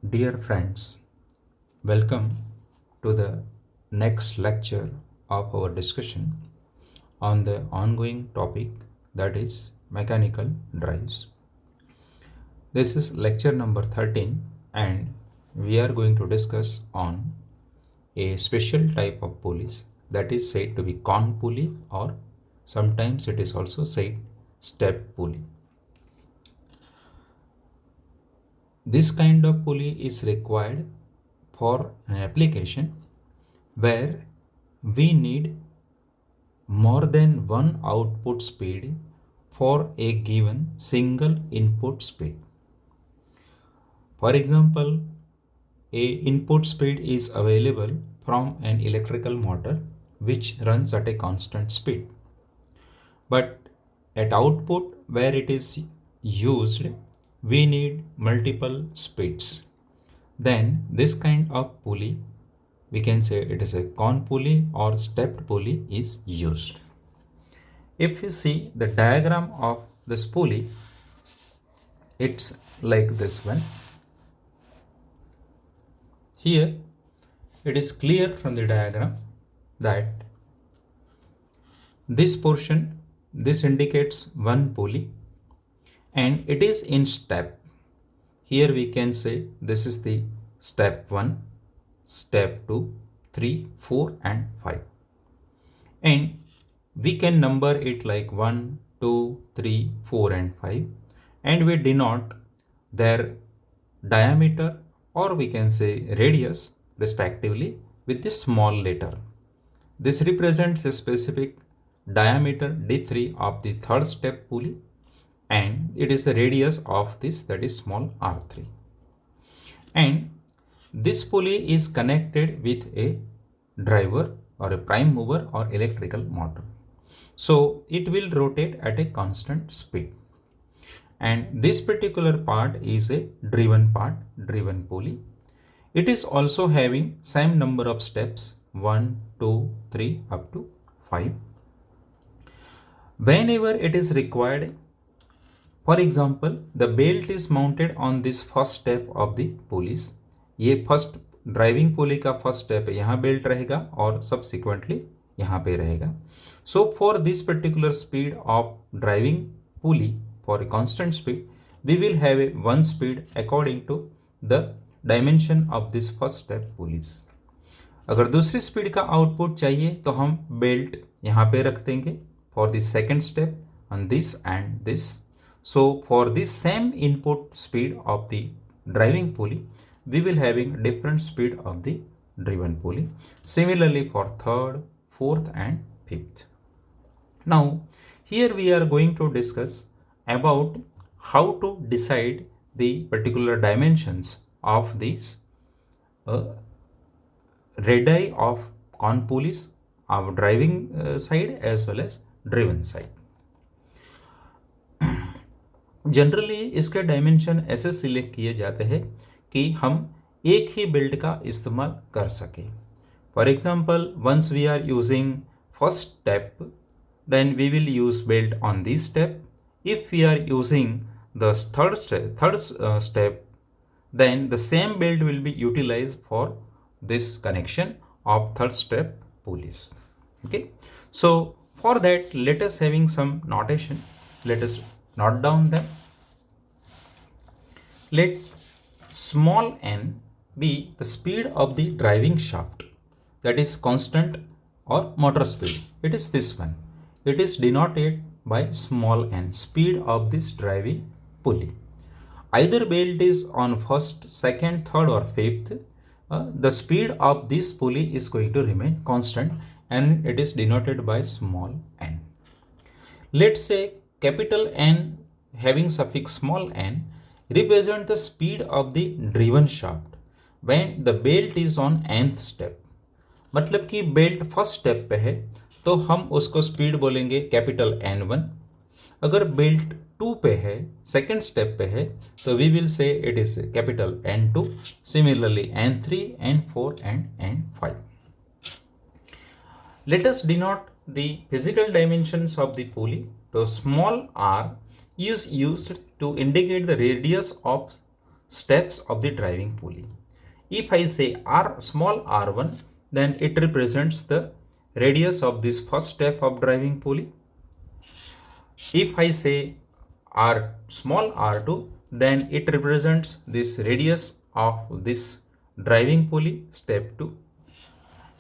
Dear friends, welcome to the next lecture of our discussion on the ongoing topic that is mechanical drives. This is lecture number 13 and we are going to discuss on a special type of pulleys that is said to be con pulley or sometimes it is also said step pulley. This kind of pulley is required for an application where we need more than one output speed for a given single input speed. For example, a input speed is available from an electrical motor which runs at a constant speed. But at output where it is used, we need multiple speeds. Then this kind of pulley, we can say it is a con pulley or stepped pulley is used. If you see the diagram of this pulley, it's like this one. Here it is clear from the diagram that this portion, this indicates one pulley and it is in step. Here we can say this is the step 1, step 2, 3, 4 and 5. And we can number it like 1, 2, 3, 4 and 5 and we denote their diameter or we can say radius respectively with the small letter. This represents a specific diameter D3 of the third step pulley and it is the radius of this, that is small r3. And this pulley is connected with a driver or a prime mover or electrical motor. So it will rotate at a constant speed. And this particular part is a driven part, driven pulley. It is also having same number of steps 1, 2, 3 up to 5. Whenever it is required, for example, the belt is mounted on this first step of the pulleys. ये first driving पुली का first step यहाँ belt रहेगा और subsequently यहाँ पे रहेगा. So for this particular speed of driving pulley for a constant speed we will have a one speed according to the dimension of this first step pulleys. अगर दूसरी speed का output चाहिए तो हम बेल्ट यहाँ पे रख देंगे for this second step on this and this. So for this same input speed of the driving pulley, we will having different speed of the driven pulley. Similarly for third, fourth and fifth. Now here we are going to discuss about how to decide the particular dimensions of these radii of con pulleys of driving side as well as driven side. Generally इसके dimension ऐसे select किए जाते हैं कि हम एक ही belt का इस्तेमाल कर सकें. For example once we are using first step then we will use belt on this step. If we are using the third step then the same belt will be utilized for this connection of third step pulleys. Okay, so for that let us having some notation. Let us note down them. Let small n be the speed of the driving shaft, that is constant or motor speed. It is this one. It is denoted by small n, speed of this driving pulley. Either belt is on first, second, third or fifth, the speed of this pulley is going to remain constant and it is denoted by small n. Let's say capital N having suffix small n represent the speed of the driven shaft when the belt is on nth step. मतलब कि belt first step पे है तो हम उसको speed बोलेंगे capital N1. अगर belt 2 पे है, सेकेंड स्टेप पे है, तो we will say it is capital N2. Similarly N3, N4 and N5. Let us denote the physical dimensions of the pulley. The small r is used to indicate the radius of steps of the driving pulley. If I say r small r1, then it represents the radius of this first step of driving pulley. If I say r small r2, then it represents this radius of this driving pulley step 2.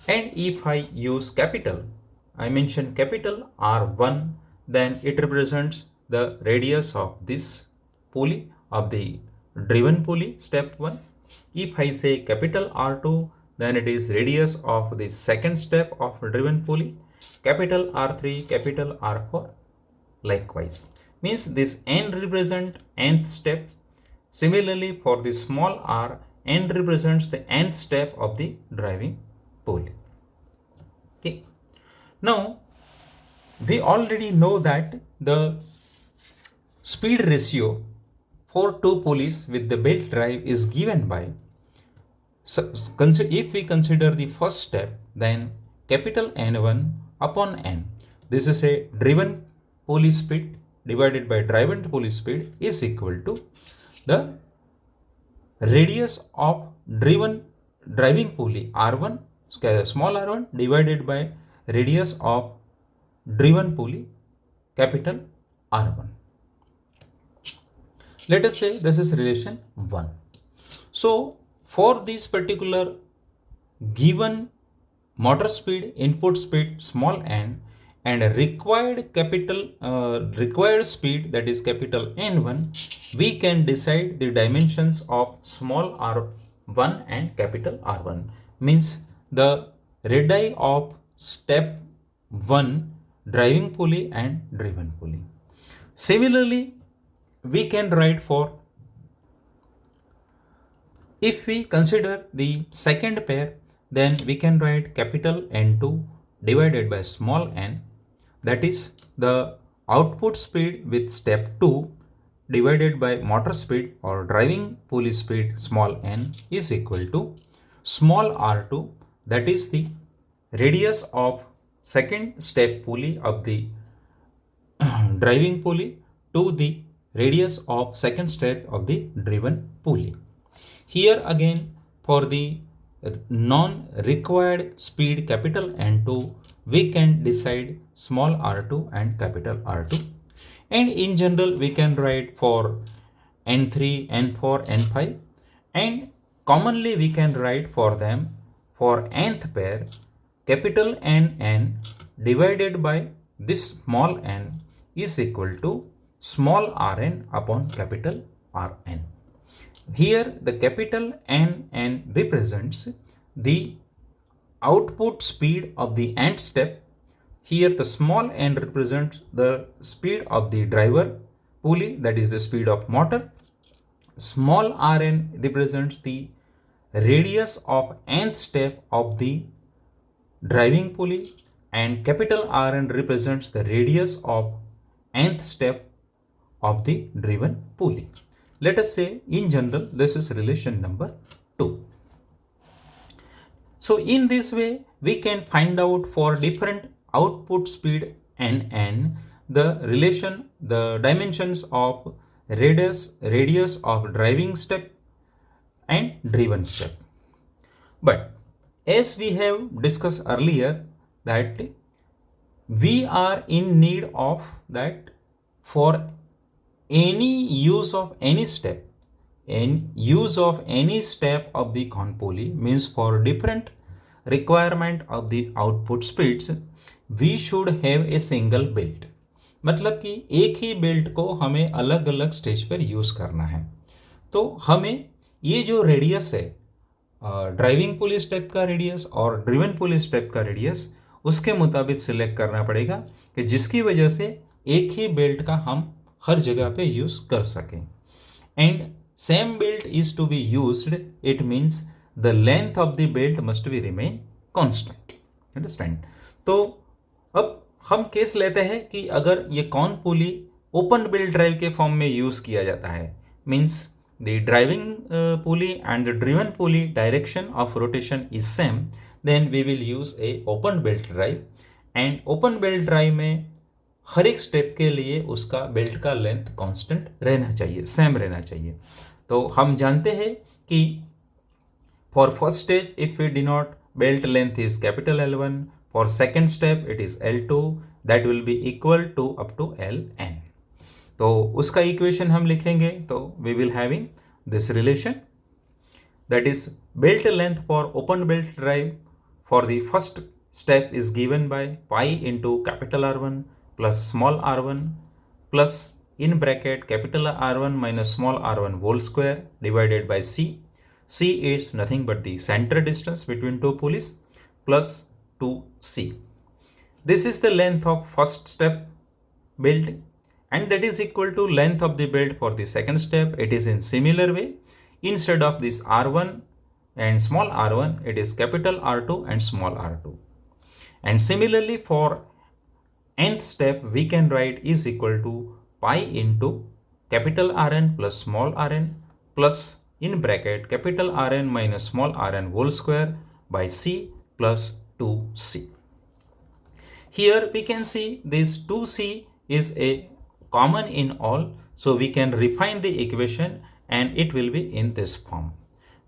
And if I use capital, I mention capital R1, then it represents the radius of this pulley of the driven pulley step 1. If I say capital R2, then it is radius of the second step of driven pulley. Capital R3, capital R4 likewise. Means this n represent nth step. Similarly, for the small r, n represents the nth step of the driving pulley. Okay. Now, we already know that the speed ratio for two pulleys with the belt drive is given by, so if we consider the first step, then capital N1 upon n. This is a driven pulley speed divided by driven pulley speed is equal to the radius of driving pulley R1 small r1 divided by radius of driven pulley capital R1. Let us say this is relation 1. So for this particular given motor speed, input speed small n, and required required speed, that is capital N1, we can decide the dimensions of small r1 and capital R1. Means the radii of step 1 driving pulley and driven pulley. Similarly, we can write for, if we consider the second pair, then we can write capital N2 divided by small n, that is the output speed with step 2 divided by motor speed or driving pulley speed small n is equal to small r2, that is the radius of second step pulley of the driving pulley to the radius of second step of the driven pulley. Here again, for the non-required speed capital N2, we can decide small r2 and capital R2. And in general, we can write for N3, N4, N5. And commonly we can write for them for nth pair capital N divided by this small n is equal to small rn upon capital Rn. Here the capital N represents the output speed of the nth step. Here the small n represents the speed of the driver pulley, that is the speed of motor. Small rn represents the radius of nth step of the driving pulley, and capital Rn represents the radius of nth step of the driven pulley. Let us say in general this is relation number 2. So in this way we can find out for different output speed N the relation, the dimensions of radius of driving step and driven step. But as we have discussed earlier that we are in need of that for any use of any step, and use of any step of the cone pulley means for different requirement of the output speeds we should have a single belt. मतलब कि एक ही belt को हमें अलग अलग stage पर use करना है. तो हमें ये जो रेडियस है ड्राइविंग पुली स्टेप का रेडियस और ड्रिवन पुली स्टेप का रेडियस उसके मुताबिक सिलेक्ट करना पड़ेगा कि जिसकी वजह से एक ही बेल्ट का हम हर जगह पे यूज कर सकें. And same belt is to be used, it means the length of the belt must be remain constant. Understand. तो अब हम केस लेते हैं कि अगर ये cone pulley open belt drive के फॉर्म में यूज किया जाता है, means the driving pulley and the driven pulley direction of rotation is same, then we will use a open belt drive. and open belt drive में हर एक step के लिए उसका बेल्ट का लेंथ कांस्टेंट रहना चाहिए, सेम रहना चाहिए. तो हम जानते हैं कि for first stage if we denote belt length is capital L1, for second step it is L2, that will be equal to up to Ln. तो उसका इक्वेशन हम लिखेंगे तो we will having this relation, that is belt length for open belt drive for the first step is given by pi into capital R1 plus small r1 plus in bracket capital R1 minus small r1 whole square divided by C. C is nothing but the center distance between two pulleys plus 2C. This is the length of first step belt and that is equal to length of the belt for the second step. It is in similar way. Instead of this R1 and small r1, it is capital R2 and small r2. And similarly for nth step, we can write is equal to pi into capital Rn plus small rn plus in bracket capital Rn minus small rn whole square by C plus 2C. Here we can see this 2C is a common in all, so we can refine the equation and it will be in this form.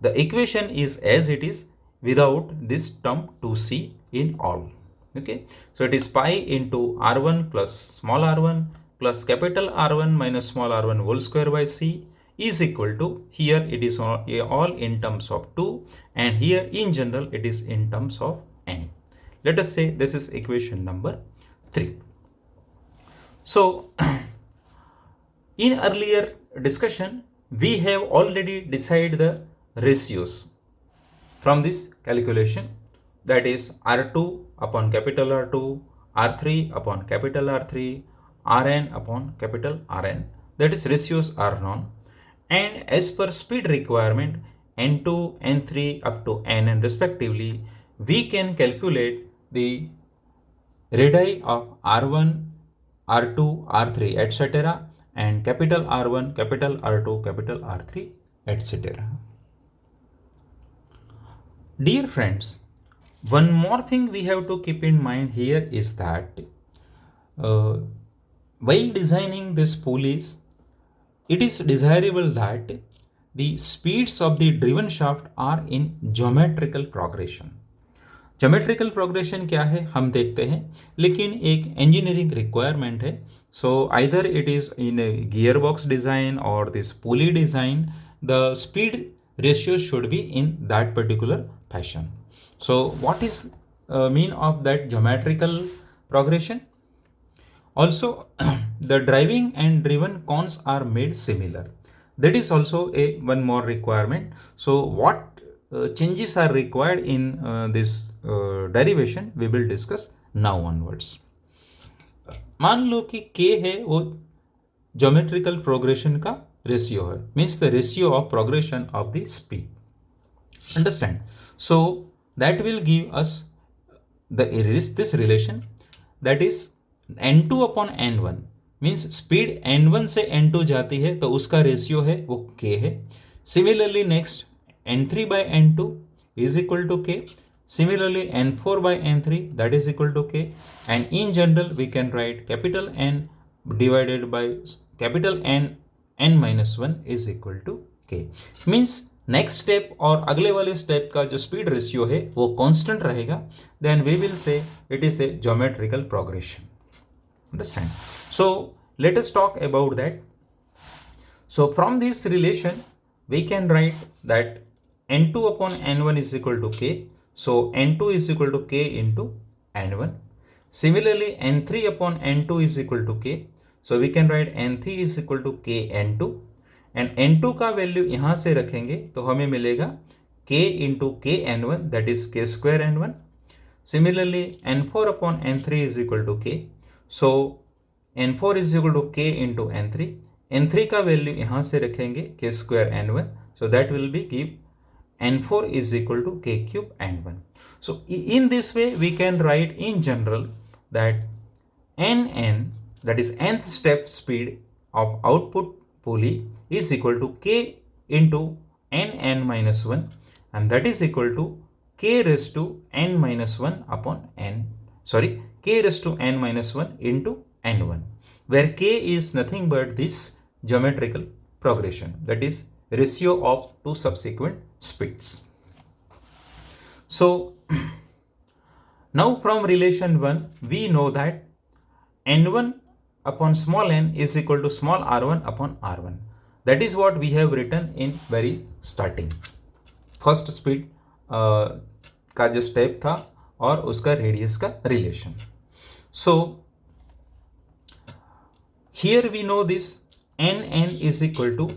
The equation is as it is without this term 2C in all. Okay, so it is pi into R1 plus small r1 plus capital R1 minus small r1 whole square by C is equal to, here it is all in terms of 2 and here in general it is in terms of n. Let us say this is equation number 3. So in earlier discussion we have already decided the ratios from this calculation, that is R2 upon capital R2, R3 upon capital R3, Rn upon capital Rn, that is ratios are known, and as per speed requirement N2, N3 up to Nn respectively, we can calculate the radii of R1, R2, R3 etc. and capital R1, capital R2, capital R3 etc. Dear friends, one more thing we have to keep in mind here is that while designing this pulleys, it is desirable that the speeds of the driven shaft are in geometrical progression. Geometrical progression क्या है हम देखते हैं, लेकिन एक engineering requirement है. So either it is in a gearbox design or this pulley design, the speed ratio should be in that particular fashion. So what is mean of that geometrical progression? Also the driving and driven cones are made similar. That is also a one more requirement. So what changes are required in this derivation we will discuss now onwards. मान लो कि k है वो geometrical progression का ratio है, means the ratio of progression of the speed. Understand? So that will give us this relation, that is n2 upon n1, means speed n1 से n2 जाती है तो उसका रेशियो है वो k है. Similarly next n3 by n2 is equal to k. Similarly n4 by n3 that is equal to k, and in general we can write capital N divided by capital n minus 1 is equal to k. Means next step और अगले वाले step का जो speed ratio है वो constant रहेगा, then we will say it is the geometrical progression. Understand? So let us talk about that. So from this relation we can write that n2 upon n1 is equal to k. So n2 is equal to k into n1. Similarly n3 upon n2 is equal to k. So we can write n3 is equal to k n2, and n2 का value यहाँ से रखेंगे तो हमें मिलेगा k into k n1, that is k square n1. Similarly n4 upon n3 is equal to k. So n4 is equal to k into n3. n3 का value यहाँ से रखेंगे k square n1. So that will be give n4 is equal to k cube n1. So in this way we can write in general that nn, that is nth step speed of output pulley, is equal to k into nn minus 1, and that is equal to k raised to n minus 1 upon k raised to n minus 1 into n1, where k is nothing but this geometrical progression, that is ratio of two subsequent speeds. So now from relation 1 we know that n1 upon small n is equal to small r1 upon r1. That is what we have written in very starting. First speed का जो step था और उसका radius का relation. So here we know this n n is equal to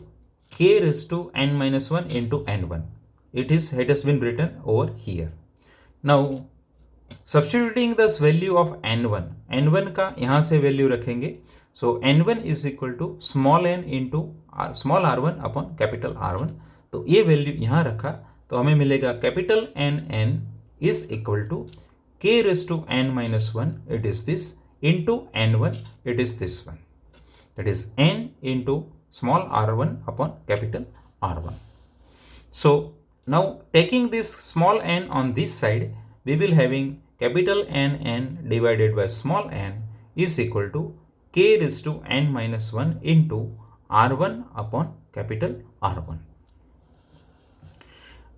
k raised to n minus 1 into n1. It has been written over here. Now substituting this value of n1 का यहाँ से value रखेंगे. So n1 is equal to small n into small r1 upon capital r1. तो ये value यहाँ रखा तो हमें मिलेगा capital n is equal to k raise to n minus 1, it is this, into n1, it is this one, that is n into small r1 upon capital R1. So now taking this small n on this side, we will having capital N divided by small n is equal to k raised to n minus 1 into R1 upon capital R1.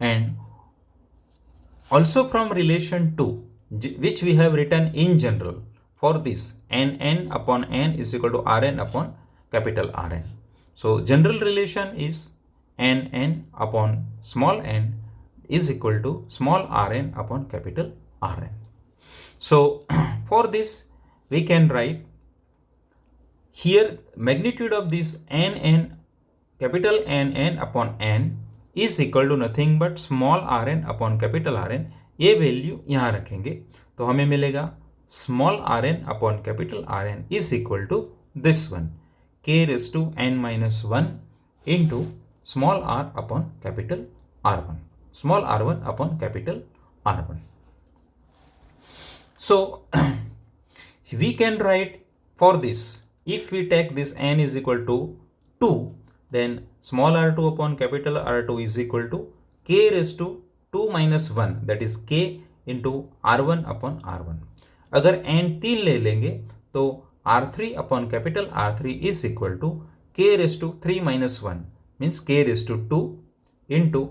And also from relation 2, which we have written in general for this, n upon n is equal to Rn upon capital Rn. So general relation is n upon small n is equal to small rn upon capital Rn. So for this we can write here magnitude of this n capital N upon n is equal to nothing but small rn upon capital Rn. ये value यहाँ रखेंगे तो हमें मिलेगा small rn upon capital Rn is equal to this one, k raised to n minus 1 into small r upon capital R1, small r1 upon capital R1. So we can write for this, if we take this n is equal to 2, then small r2 upon capital R2 is equal to k raised to 2 minus 1, that is k into r1 upon r1. अगर n 3 ले लेंगे तो R3 upon capital R3 is equal to k raised to 3 minus 1, means k raised to 2 into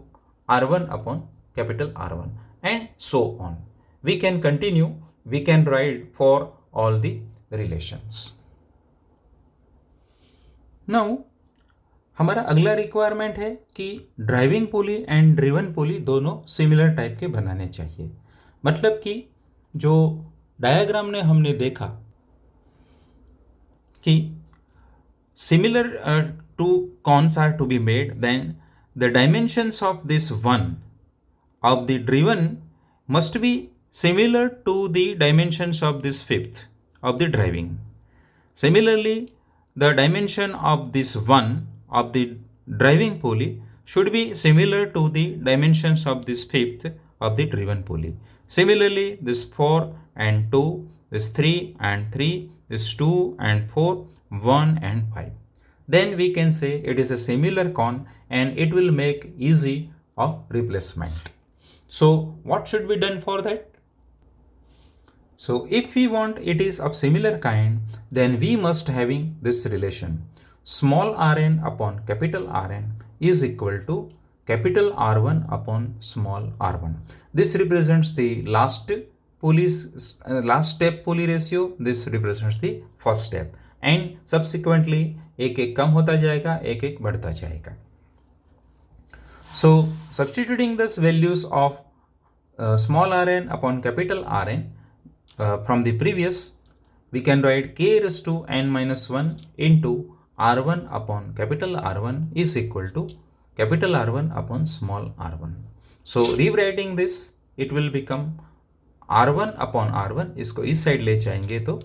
R1 upon capital R1, and so on. We can continue, we can write for all the relations. Now हमारा अगला requirement है कि driving pulley and driven पुली दोनों similar type के बनाने चाहिए. मतलब कि जो डायग्राम ने हमने देखा कि similar two cones are to be made, then the dimensions of this one of the driven must be similar to the dimensions of this fifth of the driving. Similarly, the dimension of this one of the driving pulley should be similar to the dimensions of this fifth of the driven pulley. Similarly, this 4 and 2, this 3 and 3, this 2 and 4, 1 and 5. Then we can say it is a similar cone and it will make easy of replacement. So what should be done for that? So if we want it is of similar kind, then we must having this relation small rn upon capital Rn is equal to capital R1 upon small r1. This represents the last step pulley ratio, this represents the first step, and subsequently एक एक कम होता जाएगा, एक एक बढ़ता जाएगा. So substituting this values of small rn upon capital Rn from the previous, we can write k raised to n minus 1 into R1 upon capital R1 is equal to capital R1 upon small r1. So rewriting this, it will become R1 upon R1, इसको इस side ले जाएंगे तो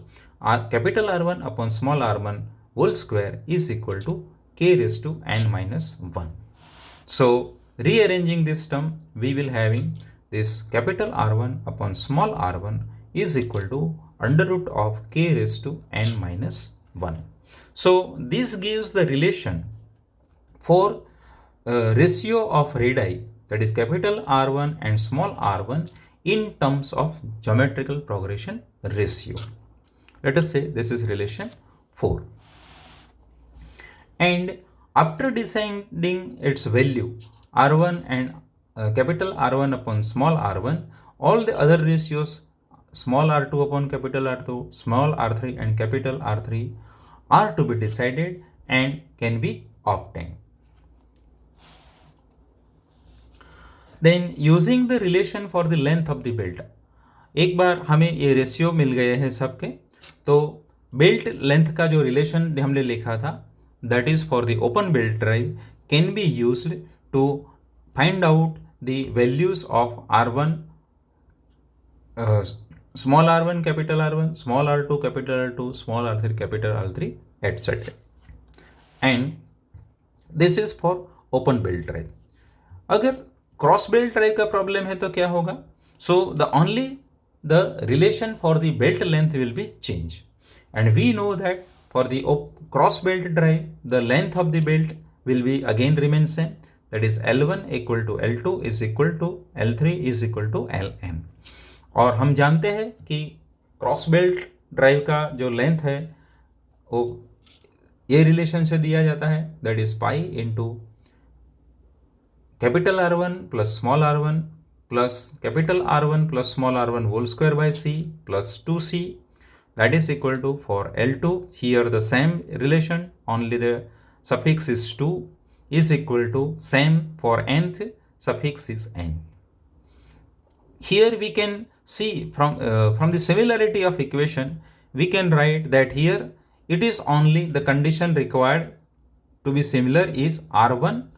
capital R1 upon small r1 whole square is equal to k raised to n minus 1. So rearranging this term, we will having this capital R1 upon small r1 is equal to under root of k raised to n minus 1. So this gives the relation for ratio of radii, that is capital R1 and small r1 in terms of geometrical progression ratio. Let us say this is relation 4. And After deciding its value R1 and capital R1 upon small r1, all the other ratios small r2 upon capital R2, small r3 and capital R3 are to be decided and can be obtained. Then using the relation for the length of the belt, एक बार हमें ये ratio मिल गए हैं सबके, तो belt length का जो relation हमने लिखा था that is for the open belt drive can be used to find out the values of R1, small r1 capital R1, small r2 capital R2, small r3 capital R3, etc. And this is for open belt drive. अगर cross belt drive का problem है तो क्या होगा? So the only the relation for the belt length will be changed, and we know that for the cross belt drive the length of the belt will be again remain same, that is L1 equal to L2 is equal to L3 is equal to Ln. और हम जानते हैं कि cross belt drive का जो length है वो ये रिलेशन से दिया जाता है, that is pi into capital R1 plus small r1 plus capital R1 plus small r1 whole square by c plus 2c, that is equal to, for L2 here the same relation, only the suffix is 2, is equal to same for nth suffix is n. Here we can see from the similarity of equation we can write that here it is only the condition required to be similar is R1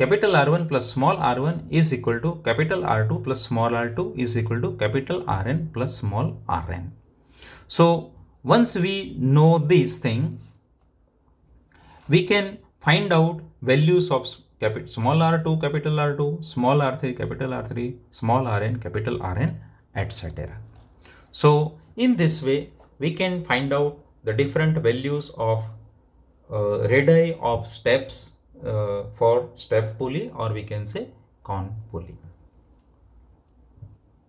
capital R1 plus small r1 is equal to capital R2 plus small r2 is equal to capital Rn plus small rn. So once we know this thing, we can find out values of small r2 capital R2, small r3 capital R3, small rn capital Rn, etc. So in this way we can find out the different values of radii of steps for step pulley, or we can say con pulley.